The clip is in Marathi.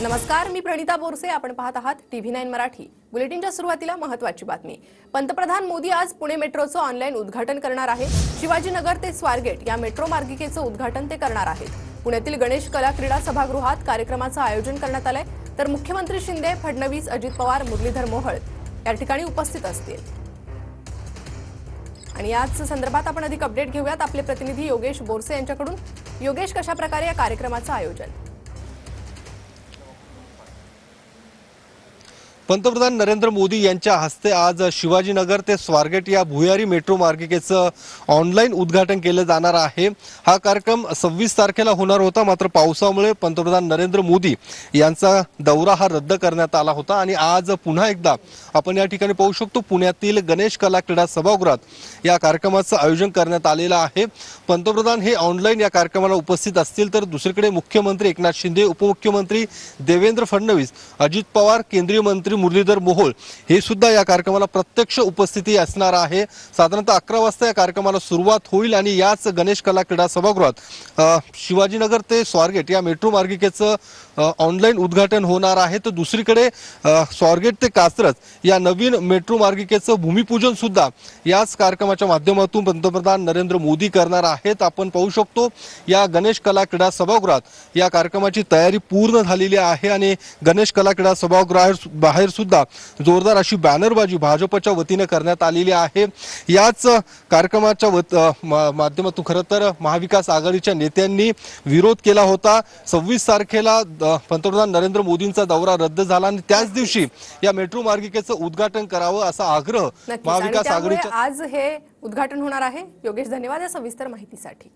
नमस्कार, मी प्रणिता बोरसे. आपण पाहत आहात TV9 मराठी. बुलेटिनच्या सुरुवातीला महत्त्वाची बातमी. पंतप्रधान मोदी आज पुणे मेट्रोचं ऑनलाईन उद्घाटन करणार आहेत. शिवाजीनगर ते स्वारगेट या मेट्रो मार्गिकेचं उद्घाटन ते करणार आहेत. पुण्यातील गणेश कला क्रीडा सभागृहात कार्यक्रमाचं आयोजन करण्यात आलंय. तर मुख्यमंत्री शिंदे, फडणवीस, अजित पवार, मुरलीधर मोहोळ या ठिकाणी उपस्थित असतील. आणि याच संदर्भात आपण अधिक अपडेट घेऊयात आपले प्रतिनिधी योगेश बोरसे यांच्याकडून. योगेश, कशा प्रकारे या कार्यक्रमाचं आयोजन? पंतप्रधान नरेंद्र मोदी यांच्या हस्ते आज शिवाजीनगर ते स्वारगेट या भुयारी मेट्रो मार्गिकेचं ऑनलाईन उद्घाटन केलं जाणार आहे. हा कार्यक्रम 26 तारखेला होणार होता, मात्र पावसामुळे पंतप्रधान नरेंद्र मोदी यांचा दौरा हा रद्द करण्यात आला होता आणि आज पुन्हा एकदा आपण या ठिकाणी पाहू शकतो पुण्यातील गणेश कला क्रीडा सभागृहात या कार्यक्रमाचं आयोजन करण्यात आलेलं आहे. पंतप्रधान हे ऑनलाईन या कार्यक्रमाला उपस्थित असतील, तर दुसरीकडे मुख्यमंत्री एकनाथ शिंदे, उपमुख्यमंत्री देवेंद्र फडणवीस, अजित पवार, केंद्रीय मंत्री मुरलीधर मोहोळ हे सुद्धा या कार्यक्रमाला प्रत्यक्ष उपस्थिती असणार आहे. साधारणतः 11 वाजता या कार्यक्रमाला सुरुवात होईल आणि याच गणेश कला क्रीडा सभागृहात शिवाजीनगर ते स्वारगेट या मेट्रो मार्गिकेचं ऑनलाईन उद्घाटन होणार आहे. तर दुसरीकडे स्वारगेट ते कात्रज या नवीन मेट्रो मार्गिकेचं भूमिपूजन सुद्धा याच कार्यक्रमाच्या माध्यमातून पंतप्रधान नरेंद्र मोदी करणार आहेत. आपण पाहू शकतो या गणेश कला क्रीडा सभागृहात या कार्यक्रमाची तयारी पूर्ण झालेली आहे आणि गणेश कला क्रीडा सभागृहाबाहेर सुद्धा जोरदार अशी बॅनरबाजी भाजपच्या वतीने करण्यात आलेली आहे. याच कार्यक्रमाच्या माध्यमातून खरं तर महाविकास आघाडीच्या नेत्यांनी विरोध केला होता. 26 तारखेला पंतप्रधान नरेंद्र मोदींचा दौरा रद्द झाला आणि त्याच दिवशी या मेट्रो मार्गिकेचं उद्घाटन करावं असा आग्रह महाविकास आघाडीच्या आज हे उद्घाटन होणार आहे. योगेश, धन्यवाद या सविस्तर माहितीसाठी.